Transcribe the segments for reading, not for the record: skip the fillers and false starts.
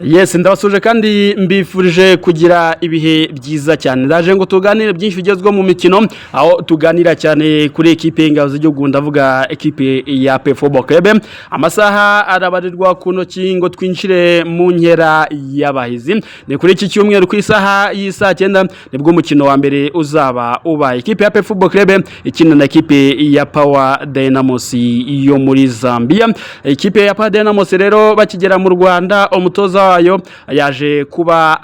Yes, ndabasuje kandi mbifurije kugira ibihe byiza cyane. Ndaje ngo tuganire byinshi bigezweho mu mikino, aho tuganira cyane kuri ekipe y'Ingabo z'igihugu, ndavuga ekipe ya APR Football Club. Amasaha arabarirwa ku ntoki ngo twinjire mu nkera y'abahizi. Ni kuri iki cyumweru ku isaha y'isa 9 nibwo umukino wa mbere uzaba ubaye. Ekipe ya APR Football Club ikina na ekipe ya Power Dynamos yo muri Zambia. Ekipe ya Power Dynamos rero bakigera mu Rwanda, umutoza wayo yaje kuba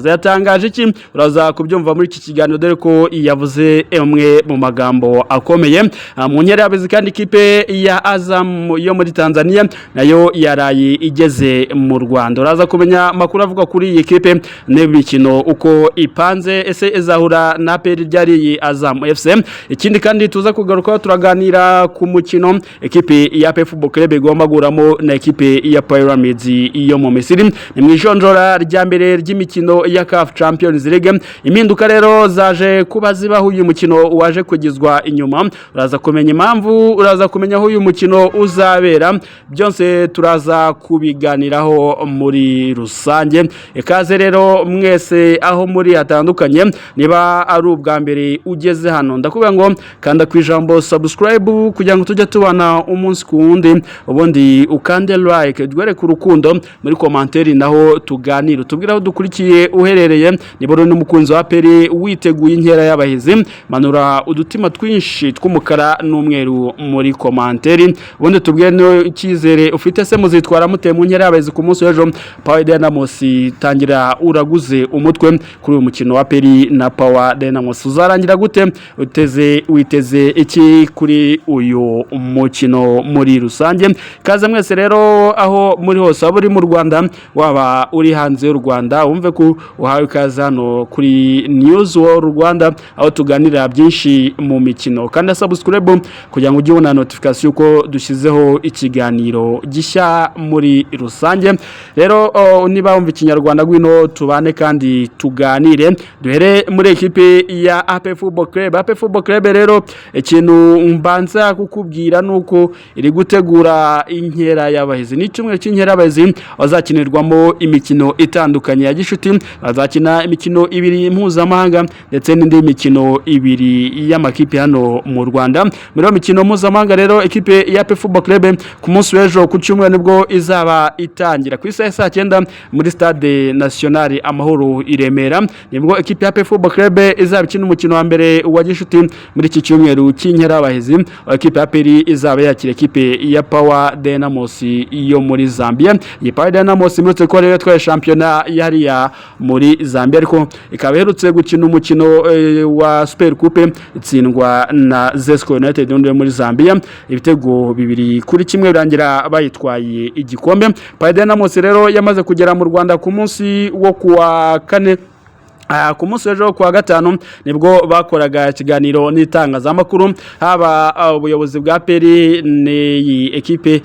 yatangaje iki uraza kubyumva muri iki kiganiro, dore ko yavuze emwe mu magambo akomeye mu nkera y'abahizi. Kandi ikipe ya Azam yo muri Tanzania nayo yaraye igeze mu Rwanda. Uraza kumenya makuru avuga kuri iyi ekipe n'imikino uko ipanze, ese izahura na APR ryari Azam FC. Ikindi kandi tuza kugaruka turaganira ku mukino ekipe ya APR Football Club igomba guramo na ekipe ya Pyramids yo mu Misiri. Ni mwijonjora rya mbere ry'imikino ya CAF Champions League. Impinduka rero zaje kuba zibaho uyu mukino waje kugizwa inyuma. Uraza kumenya impamvu, uraza kumenya aho uyu mukino uzabera. Byose turaza kubiganiraho muri rusange. Ikaze rero mwese aho muri hatandukanye. Niba ari ubwa mbere ugeze hano, ndakubwira ngo kanda ku ijambo subscribe kugira ngo tujye tubana umunsi ku wundi, ubundi ukande like, dwereke urukundo muri commentaire naho tuganira, tubwira aho dukurikiye uherereye. Niboro n'umukunzi wa APR witeguye inkera y'abahizi, manura udutima twinshi tw'umukara n'umweru muri commentaire, ubundi tubwire no ikizere ufite se muzitwara mute mu nkera y'abahizi ku munsi w'ejo. Power Dynamos tangira uraguze umutwe kuri uyu mukino wa APR na Power Dynamos, uzarangira gute? Witeze iki kuri uyu mukino muri rusange? Kaza mwese rero aho muri hose, abo uri mu Rwanda waba uri hanze y'u Rwanda, wumve ko uhawe kaza hano kuri News World Rwanda, aho tuganira byinshi mu mikino. Kandi subscribe kugira ngo ujye ubona notification ko dushyizeho ikiganiro gishya muri rusange. Rero niba wumva ikinyarwanda gwino tubane kandi tuganire. Duhere muri ekipe ya APR Football Club. APR Football Club rero ikintu mbanza kukubwira nuko iri gutegura inkera y'abahizi. Ni cyumwe cy'inkera y'abahizi azakinirwamo imikino itandukanye ya gishuti. Azakina imikino ibiri mpuzamahanga ndetse n'indi mikino ibiri y'amakipe hano mu Rwanda. Muri iyo mikino mpuzamahanga rero ekipe ya APR Football Club ku munsi w'ejo ku cyumweru nibwo izaba itangira ku isaha saa 9 muri Stade National Amahoro i Remera. Nibwo ekipe ya APR Football Club izaba ikina umukino wa mbere wa gishuti muri iki cyumweru cy'inkera y'abahizi. Ekipe ya APR izaba yakira ekipe ya Power Dynamos yo muri Zambia. Iyi Power Dynamos imutse ko rero twaye championnat yariya muri Zambia, ariko ikaba iherutse gukina umukino wa Super Coupe itsindwa na Zesco United yo muri Zambia ibitego 2-1 birangira bayitwaye igikombe. Power Dynamos rero yamaze kugera mu Rwanda ku munsi wo kuwa kane. Ku munsi w'ejo kuwa gatanu nibwo bakoraga ikiganiro n'itangazamakuru, haba ubuyobozi bwa APR ni ekipe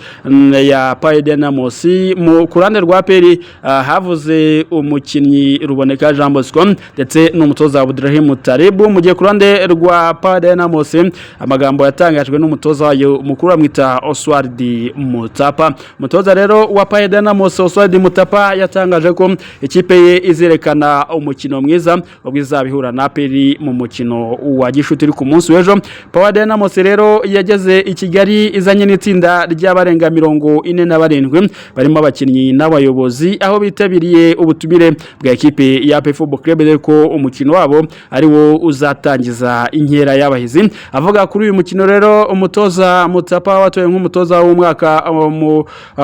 ya Power Dynamos. Mu kurande rwa APR havuze umukinnyi Ruboneka Jean Bosco ndetse n'umutoza Abdurrahim Taribu. Mu gihe kurande rwa Power Dynamos amagambo yatangajwe n'umutoza wayo mukuru amwita Oswald Mutapa. Umutoza rero wa Power Dynamos Oswald Mutapa yatangaje ko ikipe ye izerekana umukino ubwizabihura na APR mu mukino wa gishuti ku munsi w'ejo. Power Dynamos rero yageze i Kigali izanye n'itsinda ry'abarenga 47 barimo abakinnyi n'abayobozi, aho bitabiriye ubutumire bwa ekipe ya APR Football Club ko umukino wabo ari wo uzatangiza inkera y'abahizi. Avuga kuri uyu mukino rero umutoza Mutapa watoye nk'umutoza w'umwaka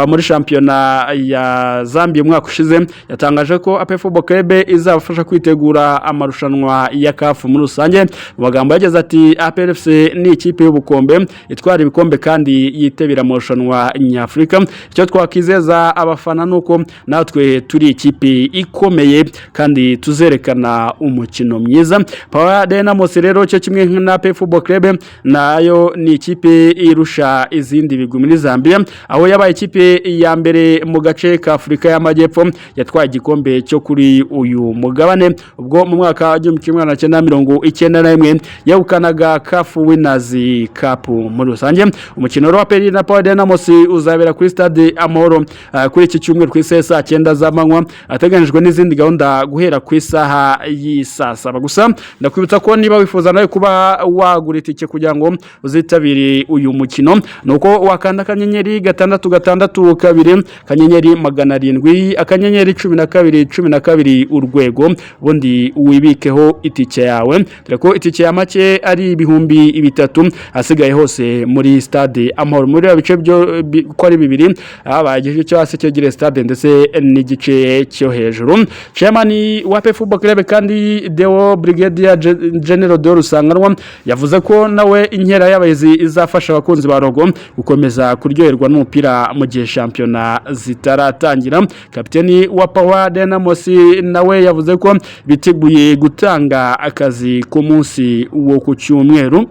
muri championnat ya Zambia umwaka ushize, yatangaje ko APR Football Club izabafasha kwitegura amarushanwa ya CAF muri rusange. Mu magambo yageze ati APR FC ni ikipe y'ubukombe itwara ibikombe kandi yitebira amarushanwa nyafrika. Icyo twakizeza abafana nuko natwe turi ikipe ikomeye kandi tuzerekana umukino mwiza. Power Dynamos rero cyo kimwe na APR Football Club nayo ni ikipe irusha izindi bigwi muri Zambia, aho yabaye ikipe ya mbere mu gace ka Afrika y'Amajyepfo yatwaye igikombe cyo kuri uyu mugabane ubwo mu mwaka wa 1991 yegukanaga CAF Winners Cup muri rusange. Umukino wa APR na Power Dynamos uzabera kuri stade Amahoro kuri iki cyumweru ku isaha 9 z'amanywa, ateganijwe n'izindi gahunda guhera ku isaha y'isasa. Gusa ndakwibutsa ko niba wifuza nawe kuba wagura itike kugira ngo uzitabire uyu mukino, nuko wakanda kanyenyeri 662 kanyenyeri 700 akanyenyeri 12 urwego, ubundi wibikeho itike yawe. Dore itike ya make ari ibihumbi 3 asigaye hose muri stade Amahoro muri abice byo ko ari bibiri, abagiye cyo hasi cyo gire stade ndetse n'igice cyo hejuru. Chairman wa APR Football Club kandi Deo Brigadier General de Rusanganwa yavuze ko nawe inkera y'abahizi izafasha abakunzi ba Rogo gukomeza kuryoherwa n'umupira mu gihe championnat zitaratangira. Kapiteni wa Power Dynamos nawe yavuze ko biteguye gutanga akazi ku munsi wo ku cyumweru.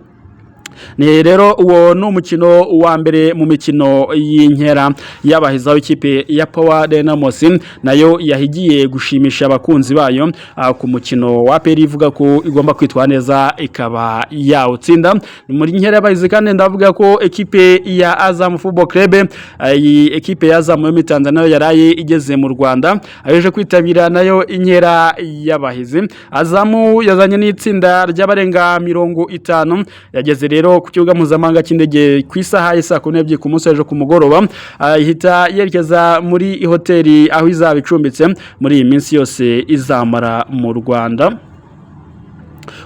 Ni rero uwo no mukino wa mbere mu mikino y'inkera y'abahizaho ikipe ya Power Dynamos nayo yahigiye gushimisha abakunzi bayo ku mukino wa APR ivuga ko igomba kwitwa neza ikaba yawutsinda. Muri nkera y'abahizi kandi ndavuga ko ekipe ya Azam Football Club iyi ekipe ya Azam yo Tanzania yaraye igeze mu Rwanda aje kwitabira nayo inkera y'abahizi. Azam yazanye n'itsinda ry'abarenga 50 yageze rero ku kibuga mpuzamahanga cy'indege ku isaha ya 12 ku munsi ejo ku mugoroba, ihita yerekeza muri hoteli aho izaba icumbitse muri iyi minsi yose izamara mu Rwanda.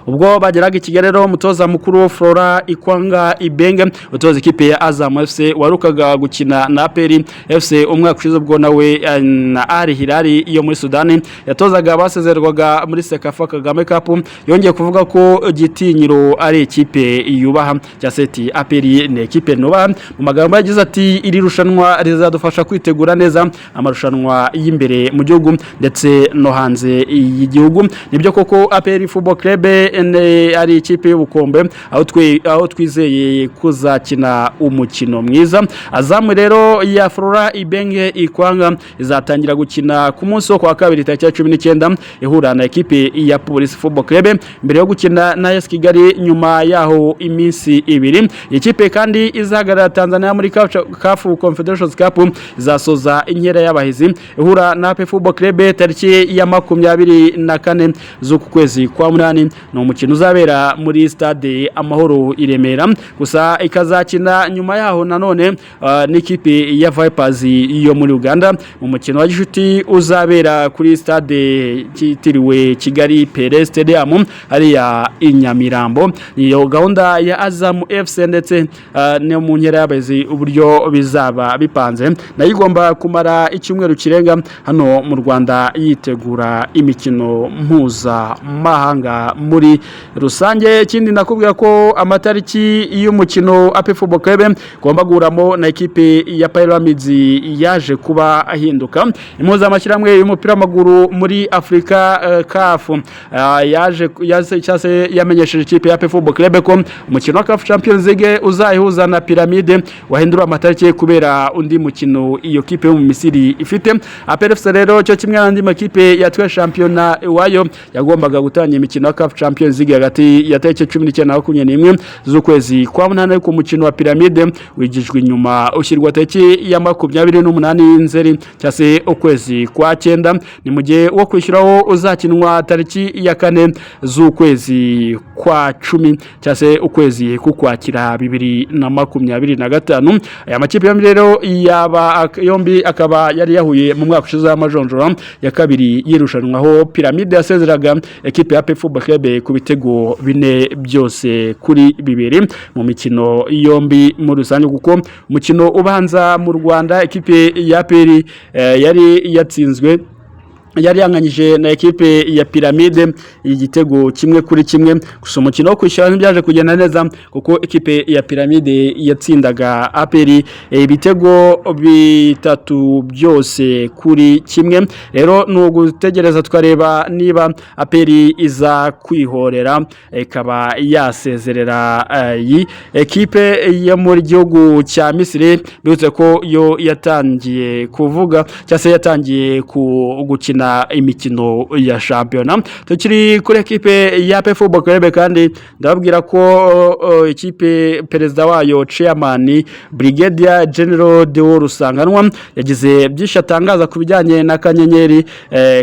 Ubwo bageraga Kigali rero umutoza mukuru Flora Ikwanga Ibenge utoza ikipe ya Azam FC warukaga gukina na APR FC umwaka ushize ubwo nawe na Al Hilal yo muri Sudan yatozaga basezerwaga muri Sekafa Kagame Cup, yongeye kuvuga ko Gitinyiro ari ikipe yubaha cyaseti APR ni ikipe nubaha. Mu magambo yagize ati iri rushanwa rizadufasha kwitegura neza amarushanwa y'imbere mu gihugu ndetse no hanze y'igihugu. Nibyo koko APR Football Club ari ikipe y'ubukombe aho twizeye kuzakina umukino mwiza. Azam rero ya Flora Ibenge Ikwanga izatangira gukina ku munsi wo kwa kabiri tariki 19 ihura na ekipe ya Police Football Club mbere yo gukina na AS Kigali nyuma yaho iminsi ibiri. Ikipe kandi izahagarara Tanzania muri CAF Confederations Cup izasoza inkera y'abahizi ihura na APR Football Club tariki ya 24 z'uku kwezi kwa munani. No umukino uzabera muri stade Amahoro i Remera, gusa ikazakina nyuma yaho nanone n'ikipe ya Vipers yo muri Uganda. Umukino wa gishuti uzabera kuri stade cyitiriwe Kigali Pele Stadium ari ya Inyamirambo. Iyo gahunda ya Azam FC ndetse ne mu nkera y'abahizi uburyo bizaba bipanze nayo igomba kumara icyumweru kirenga hano mu Rwanda yitegura imikino mpuza mahanga muri rusange. Ikindi nakubwira ko amatariki y'umukino APR Football Club gomba guramo na ekipe ya Pyramids yaje kuba ahinduka. Impuza amashyirahamwe y'umupira w'amaguru muri Afrika CAF yaje cyase yamenyesheje ikipe ya APR Football Club ko umukino wa CAF Champions League uzayihuza na Pyramide wahindura amatariki kubera undi mukino iyo kipe yo mu Misiri ifite. APR FC rero cyo kimwe n'andi makipe yatwe championa wayo yagombaga gutanga imikino ya CAF Champions League hagati ya tariki 19 na 21 z'ukwezi kwa munani ku mukino wa Pyramide wigijwe inyuma ushyirwa tariki ya 28 Nzeri cyase ukwezi kwa 9. Ni mu gihe wo kwishyuraho uzakinwa tariki ya 4 z'ukwezi kwa 10 cyase ukwezi kukwakira 2025. Aya makipe yombi rero yombi akaba yari yahuye mu mwaka ushize y'amajonjora ya kabiri yirushanwaho Pyramide yasezeraga ekipe ya APR Football Club ku bitego 4 byose kuri 2 mu mikino yombi muri rusange, kuko umukino ubanza mu Rwanda ekipe ya APR yari yatsinzwe yari yanganyije na ekipe ya Pyramide igitego 1-1. Gusa umukino wo kwishyura ntibyaje kugenda neza kuko ekipe ya Pyramide yatsindaga APR ibitego 3 byose kuri 1. Rero no gutegereza twareba niba APR iza kwihorera ikaba yasezerera iyi ekipe yo muri gihugu cya Misiri, bitse ko yo yatangiye kuvuga cyase yatangiye gukina gukurikirana imikino ya shampiyona. Tukiri kuri ekipe ya APR Football Club kandi ndababwira ko ikipe perezida wayo chairman Brigadier General Deo Rusanganwa yagize byinshi atangaza ku bijyanye na kanyenyeri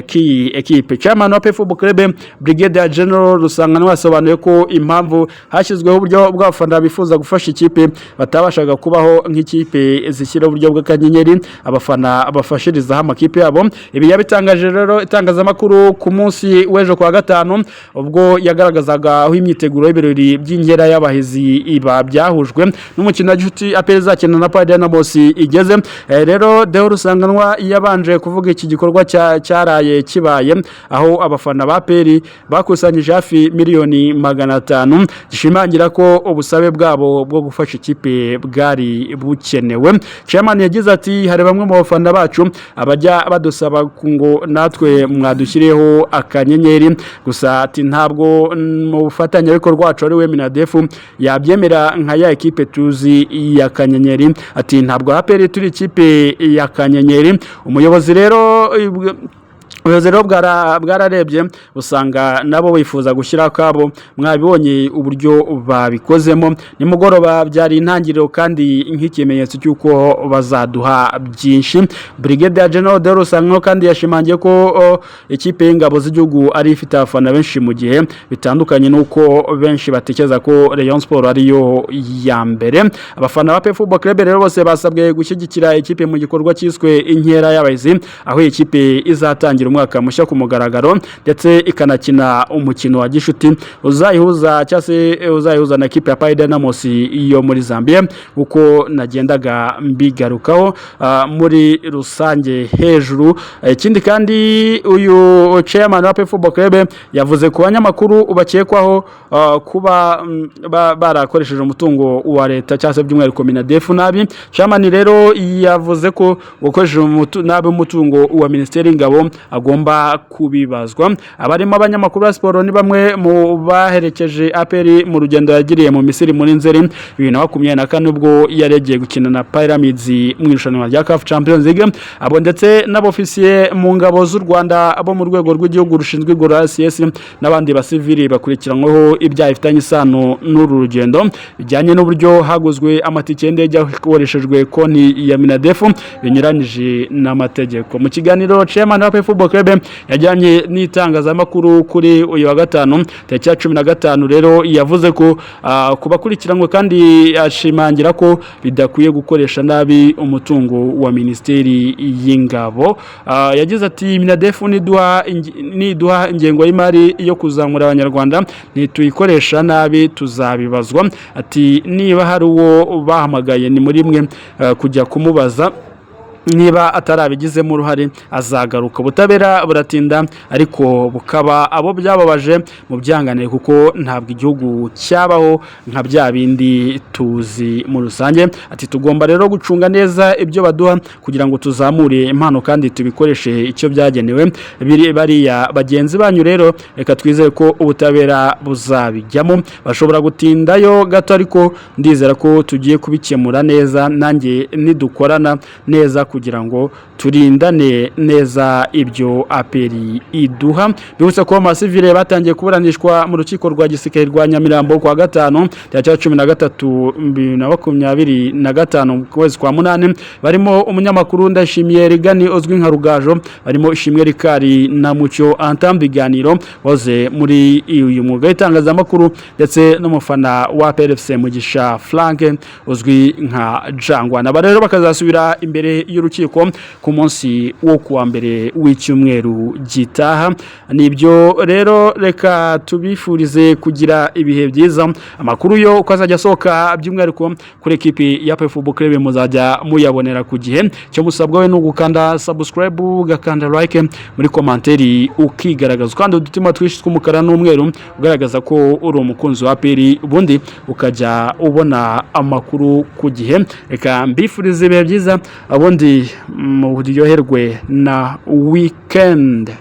ki ekipe. Chairman wa APR Football Club Brigadier General Rusanganwa asobanuye ko impamvu hashyizweho uburyo bw'abafana bifuza gufasha ikipe batabashaga kubaho nk'ikipe zishyira uburyo bw'akanyenyeri abafana bafashiriza amakipe yabo. Ibi yabitangaje rero itangazamakuru ku munsi w'ejo kwa gatanu ubwo yagaragazaga aho imyiteguro y'ibirori by'inkera y'abahizi iba byahujwe n'umukino wa gicuti APR izakina na Paris Dynamos igeze. Rero Deo Rusanganwa yabanje kuvuga iki gikorwa cyaraye kibaye aho abafana ba APR bakusanyije hafi miliyoni 500 gishimangira ko ubusabe bwabo bwo gufasha ikipe bwari bukenewe. Chairman yagize ati hari bamwe mu bafana bacu abajya badusaba ngo natwe mwadushyiriyeho akanyenyeri gusa ati ntabwo mu bufatanya bikorwa wacu ari we Minadefu yabyemera nka ya ekipe tuzi ya kanyenyeri. Ati ntabwo APR turi ikipe ya kanyenyeri. Umuyobozi rero bwararebye usanga nabo bifuza gushyira kabo mwabibonye uburyo babikozemo nimugoroba byari intangiriro kandi nk'ikimenyetso cy'uko bazaduha byinshi. Brigadier General Deo Rusanganwa kandi yashimangiye ko ikipe y'ingabo z'igihugu ari ifite abafana benshi mu gihe bitandukanye nuko benshi batekereza ko Rayon Sport ariyo ya mbere. Abafana ba APR Football Club rero bose basabwe gushyigikira ikipe mu gikorwa cyiswe inkera y'abahizi aho ikipe izatangira umwaka mushya ku mugaragaro ndetse ikanakina umukino wa gishuti uzayihuza na ekipe ya Paris Dynamos yo muri Zambia uko nagendaga mbigarukaho muri rusange hejuru. Ikindi kandi uyu chairman wa APR Football Club yavuze ku banyamakuru ubakekwaho kuba barakoresheje umutungo wa leta cyase by'umwihariko Minadefu nabi. Chairman rero yavuze ko ukoresheje nabi umutungo wa Ministeri y'Ingabo agomba kubibazwa. Abarimo abanyamakuru ba siporo ni bamwe mu baherekeje APR mu rugendo yagiriye mu Misiri muri Nzeri 2024 ubwo yaregeye gukina na Pyramids mu irushanwa rya CAF Champions League. Abo ndetse n'abofisiye mu ngabo z'u Rwanda abo mu rwego rw'igihugu rushinzwe igorora CS n'abandi basivili bakurikiranyweho ibyaha bifitanye isano n'uru rugendo bijyanye n'uburyo haguzwe amatike y'indege akoreshejwe konti ya Minadefu binyuranije n'amategeko. Mu kiganiro chairman wa APR Football Club yajyanye n'itangazamakuru kuri uyu wa gatanu tariki ya 15 rero yavuze ko kubakurikiranwe kandi ashimangira ko bidakwiye gukoresha nabi umutungo wa Ministeri y'Ingabo. Yagize ati Minadefu niduha ingengo y'imari yo kuzamura abanyarwanda ntituyikoresha nabi tuzabibazwa. Ati niba hari uwo bahamagaye ni muri mwe kujya kumubaza niba atarabigizemo uruhare azagaruka. Ubutabera buratinda ariko bukaba abo byababaje mu byanganire kuko ntabwo igihugu cyabaho nka bya bindi tuzi mu rusange. Ati tugomba rero gucunga neza ibyo baduha kugira ngo tuzamure impano kandi tubikoreshe icyo byagenewe. Bariya bagenzi banyu rero reka twizeye ko ubutabera buzabijyamo. Bashobora gutindayo gato ariko ndizera ko tugiye kubikemura neza nanjye nidukorana neza kugira ngo turindane neza ibyo APR iduha. Bibutse ko amasivile batangiye kuburanishwa mu rukiko rwa gisirikare rwa Nyamirambo kwa gatanu tariki 13/2025 kwezi kwa 8 barimo umunyamakuru Ndashimiye Rigani uzwi nka Rugajo, barimo Ishimwe Rikari na Mucyo Antambiganiro waze muri uyu mwuga w'itangazamakuru ndetse n'umufana wa PFC Mugisha Frank uzwi nka Jangwana. Barero bakazasubira imbere y'urukiko ku munsi wo kuwa mbere w'icyumweru gitaha. Nibyo rero reka tubifurize kugira ibihe byiza. Amakuru yo uko azajya soka by'umwihariko kuri ekipi ya APR Football Club muzajya muyabonera ku gihe. Cyo musabwa we no gukanda subscribe ugakanda like muri commentaire ukigaragaza kandi udutima twishi tw'umukara n'umweru ugaragaza ko uri umukunzi wa APR ubundi ukajya ubona amakuru ku gihe. Reka mbifurize ibihe byiza ubundi mu buryoherwe na weekend.